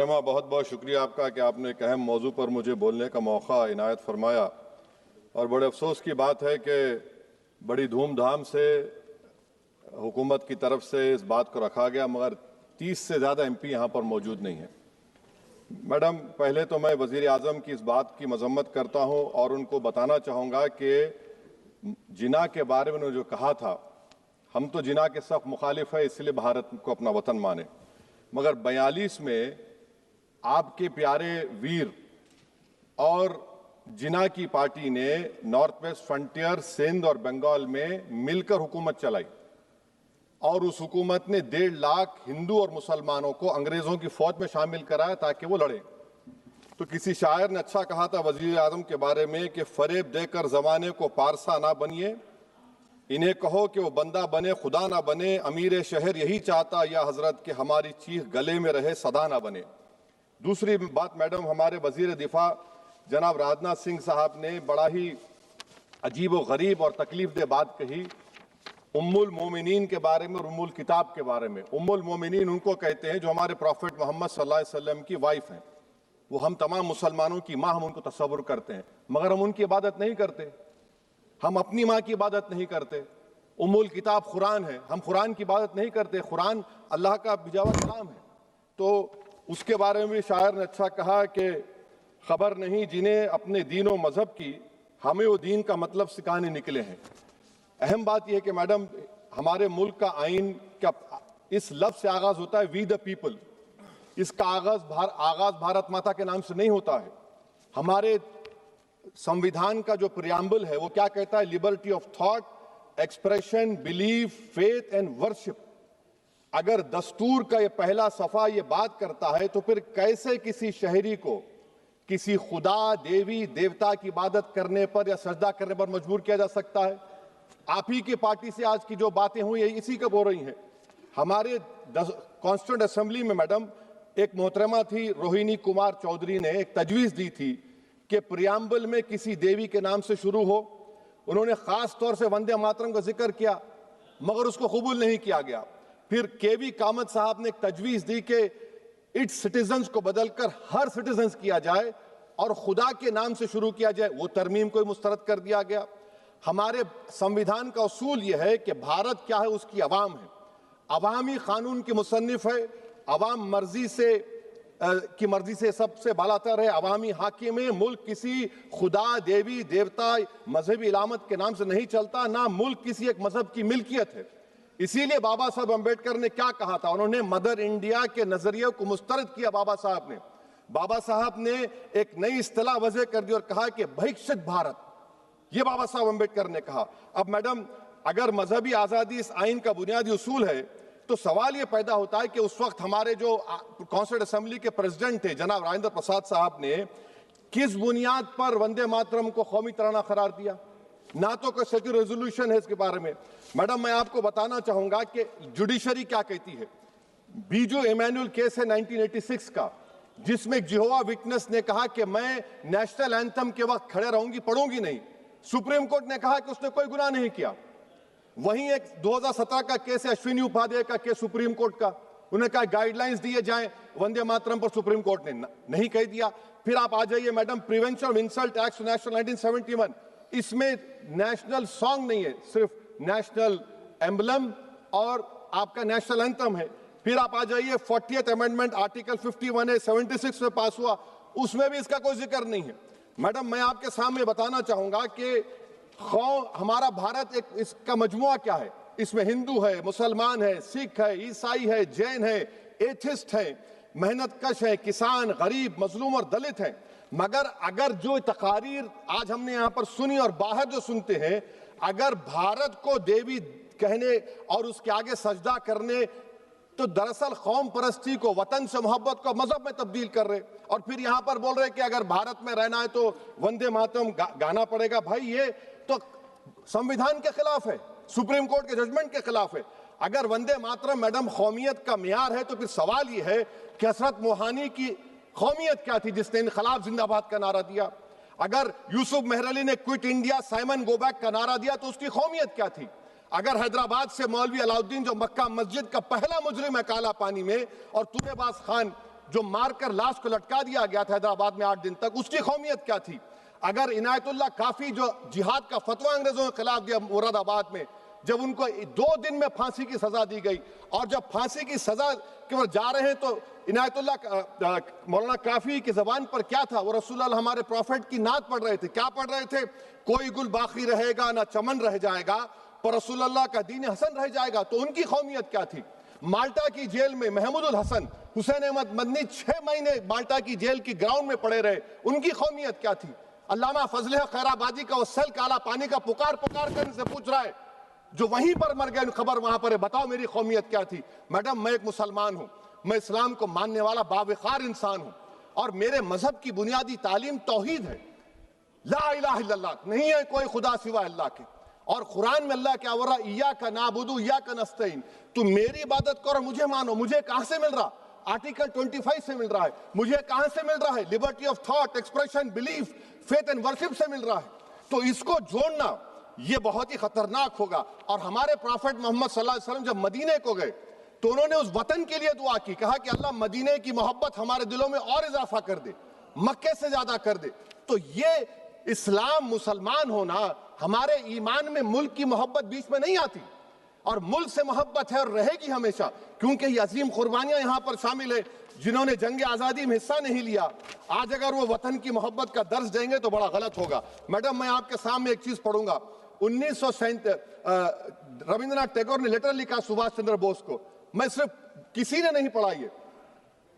मोहतरमा, बहुत बहुत शुक्रिया आपका कि आपने एक अहम मौजू पर मुझे बोलने का मौका इनायत फरमाया। और बड़े अफसोस की बात है कि बड़ी धूमधाम से हुकूमत की तरफ से इस बात को रखा गया, मगर 30 से ज़्यादा MP यहाँ पर मौजूद नहीं हैं। मैडम, पहले तो मैं वज़ीर आज़म की इस बात की मजम्मत करता हूँ और उनको बताना चाहूँगा कि जिना के बारे में उन्होंने जो कहा था, हम तो जिना के सख्त मुखालिफ है, इसलिए भारत को अपना वतन माने, मगर 42 में आपके प्यारे वीर और जिना की पार्टी ने नॉर्थ वेस्ट फ्रंटियर, सिंध और बंगाल में मिलकर हुकूमत चलाई और उस हुकूमत ने 1.5 लाख हिंदू और मुसलमानों को अंग्रेजों की फौज में शामिल कराया ताकि वो लड़े। तो किसी शायर ने अच्छा कहा था वजीर आजम के बारे में कि फरेब देकर जमाने को पारसा ना बनिए, इन्हें कहो कि वो बंदा बने खुदा ना बने, अमीर शहर यही चाहता या हजरत कि हमारी चीख गले में रहे सदा ना बने। दूसरी बात मैडम, हमारे वजीर दिफा जनाब राजनाथ सिंह साहब ने बड़ा ही अजीब व गरीब और तकलीफ दे बात कही उम्मुल मोमिनीन के बारे में और उम्मुल किताब के बारे में। उम्मुल मोमिनीन उनको कहते हैं जो हमारे प्रॉफिट मोहम्मद सल्लल्लाहु अलैहि वसल्लम की वाइफ हैं, वो हम तमाम मुसलमानों की माँ, हम उनको तस्वुर करते हैं, मगर हम उनकी इबादत नहीं करते, हम अपनी माँ की इबादत नहीं करते। उम्मुल किताब कुरान है, हम कुरान की इबादत नहीं करते, कुरान अल्लाह का बिजावा कलाम है। तो उसके बारे में शायर ने अच्छा कहा कि खबर नहीं जिन्हें अपने दीन व मजहब की, हमें वो दीन का मतलब सिखाने निकले हैं। अहम बात यह है कि मैडम, हमारे मुल्क का आइन का इस लफ्ज से आगाज होता है वी द पीपल। इसका आगाज भारत माता के नाम से नहीं होता है। हमारे संविधान का जो प्रियम्बल है वो क्या कहता है? Liberty of thought, expression, belief, faith and worship. अगर दस्तूर का ये पहला सफा ये बात करता है तो फिर कैसे किसी शहरी को किसी खुदा, देवी, देवता की इबादत करने पर या सजदा करने पर मजबूर किया जा सकता है? आप ही की पार्टी से आज की जो बातें हुई है इसी का बोल रही हैं। हमारे कॉन्स्टिट्यूंट असेंबली में मैडम एक मोहतरमा थी रोहिणी कुमार चौधरी ने एक तजवीज दी थी कि प्रियम्बल में किसी देवी के नाम से शुरू हो। उन्होंने खास तौर से वंदे मातरम का जिक्र किया, मगर उसको कबूल नहीं किया गया। फिर KV कामत साहब ने एक तजवीज दी कि इट्स सिटीजन्स को बदलकर हर सिटीजन्स किया जाए और खुदा के नाम से शुरू किया जाए, वो तरमीम को मुस्तरद कर दिया गया। हमारे संविधान का उसूल यह है कि भारत क्या है, उसकी अवाम है, अवामी कानून की मुसन्निफ है, अवाम की मर्जी से सबसे बालातर है, अवामी हाकिम है। मुल्क किसी खुदा, देवी, देवता, मजहबी इलामत के नाम से नहीं चलता, ना मुल्क किसी एक मजहब की मिल्कियत है। इसीलिए बाबा साहब अम्बेडकर ने क्या कहा था? उन्होंने मदर इंडिया के नजरिए को मुस्तरद किया। बाबा साहब ने एक नई इस्तिलाह वजह कर दी और कहा कि भैक्षित भारत, ये बाबा साहब अम्बेडकर ने कहा। अब मैडम, अगर मजहबी आजादी इस आइन का बुनियादी उसूल है तो सवाल यह पैदा होता है कि उस वक्त हमारे जो कॉन्स्टिट्यूंट असेंबली के प्रेसिडेंट थे जनाब राजेंद्र प्रसाद साहब ने किस बुनियाद पर वंदे मातरम को कौमी तराना करार दिया? ना तो कोई सेक्यूरिटी रेजोल्यूशन है इसके बारे में। मैडम, मैं आपको बताना चाहूंगा कि जुडिशरी क्या कहती है। बीजू इमैनुअल केस है 1986 का, जिसमें जिहोवा विटनेस ने कहा कि मैं नेशनल एंथम के वक्त खड़े रहूंगी, पढ़ूंगी नहीं। सुप्रीम कोर्ट ने कहा कि उसने कोई गुनाह नहीं किया। वहीं एक 2017 का केस है अश्विनी उपाध्याय का केस सुप्रीम कोर्ट का, उन्हें कहा गाइडलाइंस दिए जाएं वंदे मातरम पर, सुप्रीम कोर्ट ने नहीं कह दिया। फिर आप आ जाइए madam, prevention of insult act national 1971, इसमें नेशनल सॉन्ग नहीं है, सिर्फ नेशनल एम्बलम और आपका नेशनल एंथम है। फिर आप आ जाइए 40th अमेंडमेंट आर्टिकल 51 है, 76 में पास हुआ, उसमें भी इसका कोई जिक्र नहीं है। मैडम, मैं आपके सामने बताना चाहूंगा कि हमारा भारत एक इसका मजमुआ क्या है। इसमें हिंदू है, मुसलमान है, सिख है, ईसाई है, जैन है, एथिस्ट है, मेहनतकश है, किसान, गरीब, मजलूम और दलित है। मगर अगर जो तकारीर आज हमने यहाँ पर सुनी और बाहर जो सुनते हैं, अगर भारत को देवी कहने और उसके आगे सजदा करने, तो दरअसल कौम परस्ती को, वतन से मोहब्बत को मजहब में तब्दील कर रहे, और फिर यहाँ पर बोल रहे कि अगर भारत में रहना है तो वंदे मातरम गाना पड़ेगा। भाई, ये तो संविधान के खिलाफ है, सुप्रीम कोर्ट के जजमेंट के खिलाफ है। अगर वंदे मातरम मैडम कौमियत का मियार है तो फिर सवाल ये है कि हजरत मोहानी की कौमियत क्या थी जिसने इनकलाब जिंदाबाद का नारा दिया? अगर यूसुफ मेहर अली ने quit India, Simon go back का नारा दिया तो उसकी कौमियत क्या थी? अगर हैदराबाद से मौलवी अलाउद्दीन जो मक्का मस्जिद का पहला मुजरिम है काला पानी में, और तूरेबाज खान जो मारकर लाश को लटका दिया गया था हैदराबाद में 8 दिन तक, उसकी कौमियत क्या थी? अगर इनायतुल्लाह काफी जो जिहाद का फतवा अंग्रेजों के खिलाफ दिया मुरादाबाद में, जब उनको 2 दिन में फांसी की सजा दी गई, और जब फांसी की सजा के बाद जा रहे हैं तो इनायतुल्लाह मौलाना काफी की जबान पर क्या था? वो रसूलुल्लाह हमारे प्रॉफिट की नात पढ़ रहे थे। क्या पढ़ रहे थे? कोई गुल बाकी रहेगा ना चमन रह जाएगा, पर रसूलुल्लाह का दीन हसन रह जाएगा। तो उनकी कौमियत क्या थी? माल्टा की जेल में महमूदुल हसन, हुसैन अहमद मदनी 6 महीने माल्टा की जेल की ग्राउंड में पड़े रहे, उनकी कौमियत क्या थी? अल्लामा फजले खैराबादी का वो सेल काला पानी का पुकार पुकार कर से पूछ रहा है, जो वहीं पर मर गए, खबर वहां पर है, बताओ मेरी कौमियत क्या थी? मैडम, मैं एक मुसलमान हूं, मैं इस्लाम को मानने वाला बावकार इंसान हूं, और मेरे मजहब की बुनियादी तालीम तौहीद है, ला इलाहा इल्लल्लाह, नहीं है कोई खुदा सिवा अल्लाह के। और कुरान में अल्लाह क्या बोल रहा? इय्याका नाबुदु इय्याका नस्तईन, तुम मेरी इबादत करो, मुझे मानो। मुझे कहां से मिल रहा? आर्टिकल 25 से मिल रहा है। मुझे कहां से मिल रहा है? Liberty of thought, expression, belief, faith and worship से मिल रहा है। तो इसको जोड़ना ये बहुत ही खतरनाक होगा। और हमारे प्रॉफिट मोहम्मद सल्लल्लाहु अलैहि वसल्लम जब मदीने को गए तो उन्होंने उस वतन के लिए दुआ की, कहा कि अल्लाह मदीने की मोहब्बत हमारे दिलों में और इजाफा कर दे, मक्के से ज्यादा कर दे। तो ये इस्लाम, मुसलमान होना, हमारे ईमान में मुल्क की मोहब्बत बीच में नहीं आती, और मुल्क से मोहब्बत है और रहेगी हमेशा, क्योंकि ये अजीम कुर्बानियां यहां पर शामिल है जिन्होंने जंग आजादी में हिस्सा नहीं लिया। आज अगर वो वतन की मोहब्बत का दर्ज देंगे तो बड़ा गलत होगा। मैडम, मैं आपके सामने एक चीज पढ़ूंगा। 1937 रविंद्रनाथ टैगोर ने लेटर लिखा सुभाष चंद्र बोस को, मैं सिर्फ किसी ने नहीं पढ़ा ये।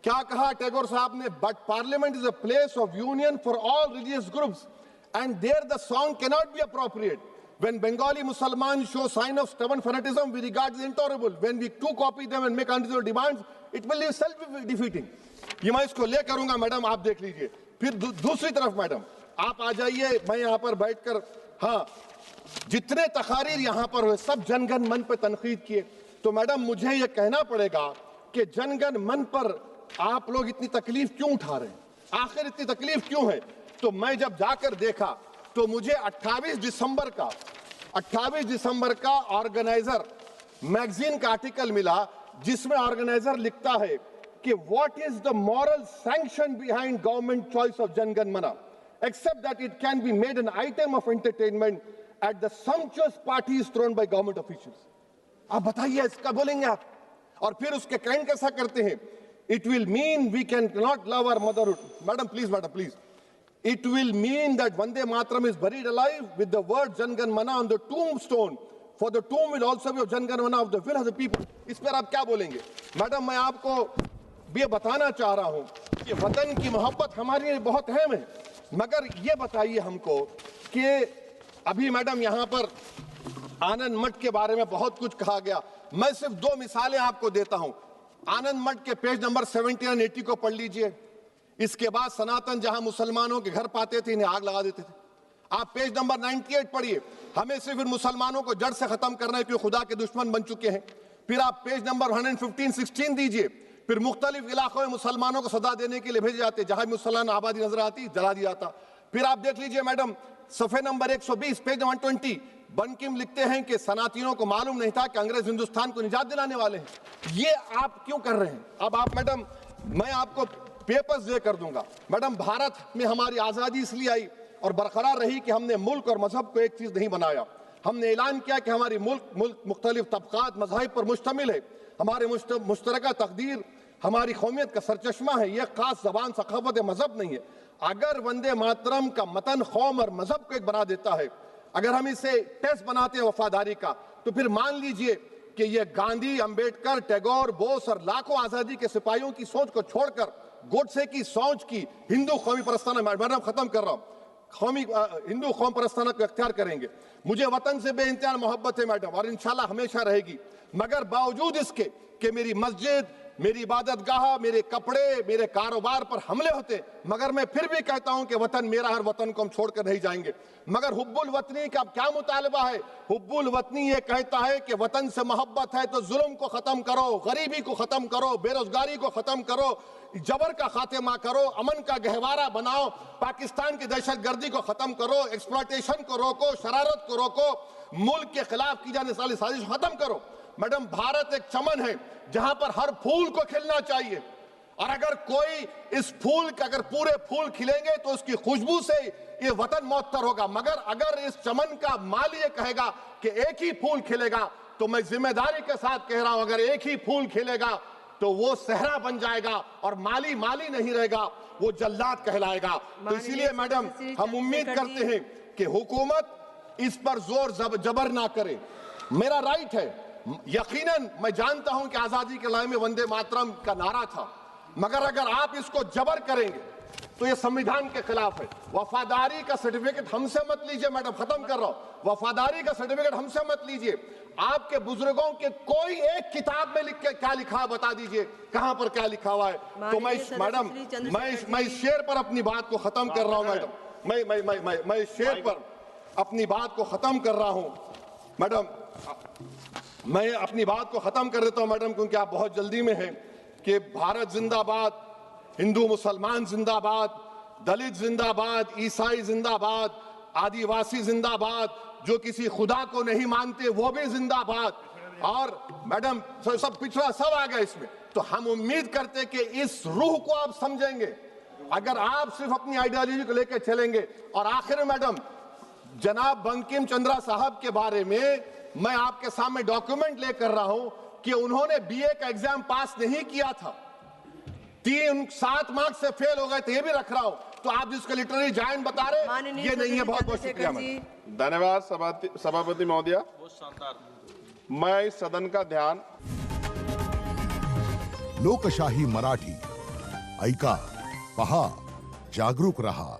क्या कहा टैगोर साहब ने? But parliament is a place of union for all religious groups and there the song can not be appropriate. When Bengali Muslims show sign of stubborn fanaticism, we regard it as intolerable. When we too copy them and make unreasonable demands, it will be self-defeating. ये मैं इसको ले करूंगा madam, आप देख लीजिए। फिर दूसरी तरफ मैडम आप आ जाइए, मैं यहाँ पर बैठकर, हाँ, जितने तकारीर यहाँ पर हुए सब जनगण मन पर तनकीद किए। तो मैडम मुझे ये कहना पड़ेगा कि जनगण मन पर आप लोग इतनी तकलीफ क्यों उठा रहे हैं? आखिर इतनी तकलीफ क्यों है? तो मैं जब जाकर देखा तो मुझे 28 दिसंबर का ऑर्गेनाइजर मैगजीन का आर्टिकल मिला, जिसमें ऑर्गेनाइजर लिखता है कि what is the moral sanction behind government choice of Janagana Mana, except that it can be made an item of entertainment at the sumptuous parties thrown by government officials. आप बताइए, इसका बोलेंगे आप? और फिर उसके कैंड कैसा करते हैं? It will mean we can not love our motherhood. Madam please, it will mean that Vande Mataram is buried alive with the word Jangan Mana on the tombstone, for the tomb will also be of Jangan Mana of the will of the people. इस पर आप क्या बोलेंगे? Madam, मैं आपको ये बताना चाह रहा हूं कि वतन की मोहब्बत हमारे लिए बहुत अहम है, मगर ये बताइए हमको कि अभी मैडम यहाँ पर आनंद मठ के बारे में बहुत कुछ कहा गया। मैं सिर्फ 2 मिसालें आपको देता हूं। आनंद मठ के पेज नंबर 70 और 80 को पढ़ लीजिए। इसके बाद सनातन जहां मुसलमानों के घर पाते थे, इन्हें आग लगा देते थे। आप पेज नंबर 98 पढ़िए, हमें सिर्फ इन मुसलमानों को जड़ से खत्म करना है क्योंकि खुदा के दुश्मन बन चुके हैं। फिर आप पेज नंबर 115-16 दीजिए, फिर मुख्तलिफ इलाकों में मुसलमानों को सदा देने के लिए भेजे जाते, जहां मुसलमान आबादी नजर आती जला दिया जाता। फिर आप देख लीजिए मैडम, सफे नंबर 120 पेज 120, बंकिम लिखते हैं कि सनातियों को मालूम नहीं था कि अंग्रेज हिंदुस्तान को निजात दिलाने वाले हैं। ये आप क्यों कर रहे हैं? अब आप मैडम, मैं आपको पेपर्स दे कर दूंगा। मैडम, भारत में हमारी आजादी इसलिए आई और बरकरार रही कि हमने मुल्क और मजहब को एक चीज नहीं बनाया। हमने ऐलान किया कि हमारी मुल्क मुख्तलिफ तबकात मज़ाहिब पर मुश्तमिल है, हमारे मुश्तरका तकदीर हमारी कौमियत का सरचश्मा है, यह खास जबान सकाफत मजहब नहीं है। अगर वंदे मातरम का मतन कौम और मजहब को एक बना देता है, अगर हम इसे टेस्ट बनाते हैं वफादारी का, तो फिर मान लीजिए कि यह गांधी, अंबेडकर, टैगोर, बोस और लाखों आजादी के सिपाहियों की सोच को छोड़कर गोडसे की सोच की हिंदू कौमी परस्ताना, मैडम खत्म कर रहा हूं, कौमी हिंदू कौम परस्ताना को इख्तियार करेंगे। मुझे वतन से बेइंतहा मोहब्बत है मैडम, और इंशाल्लाह हमेशा रहेगी, मगर बावजूद इसके कि मेरी मस्जिद, मेरी इबादत गाह, मेरे कपड़े, मेरे कारोबार पर हमले होते, मगर मैं फिर भी कहता हूं कि वतन मेरा, हर वतन को हम छोड़कर नहीं जाएंगे। मगर हुब्बुल वतनी का क्या मुतालबा है? हुब्बुल वतनी ये कहता है कि वतन से मोहब्बत है तो जुल्म को खत्म करो, गरीबी को खत्म करो, बेरोजगारी को खत्म करो, जबर का खात्मा करो, अमन का गहवारा बनाओ, पाकिस्तान की दहशतगर्दी को खत्म करो, एक्सप्लॉयटेशन को रोको, शरारत को रोको, मुल्क के खिलाफ की जाने वाली साजिश खत्म करो। मैडम, भारत एक चमन है जहां पर हर फूल को खिलना चाहिए। और अगर कोई इस फूल के अगर पूरे फूल खिलेंगे तो उसकी खुशबू से ये वतन मौतर होगा, मगर अगर इस चमन का माली ये कहेगा कि एक ही फूल खिलेगा, तो मैं जिम्मेदारी के साथ कह रहा हूं, अगर एक ही फूल खिलेगा तो वो सहरा बन जाएगा और माली माली नहीं रहेगा, वो जल्लाद कहलाएगा। तो इसीलिए मैडम हम उम्मीद करते हैं कि हुकूमत इस पर जोर जबर ना करे। मेरा राइट है, यकीनन मैं जानता हूं कि आजादी के लड़ाई में वंदे मातरम का नारा था, मगर अगर आप इसको जबर करेंगे तो ये संविधान के खिलाफ है। वफादारी का सर्टिफिकेट हमसे मत लीजिए, मैडम खत्म कर रहा हूं, वफादारी का सर्टिफिकेट हमसे मत लीजिए। आपके बुजुर्गों के कोई एक किताब में लिख के क्या लिखा है बता दीजिए, कहां पर क्या लिखा हुआ है। तो मैं मैडम मैं इस शेर पर अपनी बात को खत्म कर रहा हूं मैडम, मैं इस शेर पर अपनी बात को खत्म कर रहा हूं मैडम, मैं अपनी बात को खत्म कर देता हूं मैडम, क्योंकि आप बहुत जल्दी में हैं। कि भारत जिंदाबाद, हिंदू मुसलमान जिंदाबाद, दलित जिंदाबाद, ईसाई जिंदाबाद, आदिवासी जिंदाबाद, जो किसी खुदा को नहीं मानते वो भी जिंदाबाद, और मैडम सब पिछड़ा सब आ गया इसमें। तो हम उम्मीद करते कि इस रूह को आप समझेंगे, अगर आप सिर्फ अपनी आइडियोलॉजी को लेकर चलेंगे। और आखिर में मैडम, जनाब बंकिम चंद्रा साहब के बारे में मैं आपके सामने डॉक्यूमेंट लेकर रहा हूं कि उन्होंने बीए का एग्जाम पास नहीं किया था, 7 मार्क्स से फेल हो गए थे, ये भी रख रहा हूं। तो आप जिसको लिटरेरी जायंट बता रहे ये नहीं है। बहुत बहुत शुक्रिया मैडम। धन्यवाद सभापति महोदया। मैं इस सदन का ध्यान। लोकशाही मराठी ऐका, पहा, जागरूक रहा।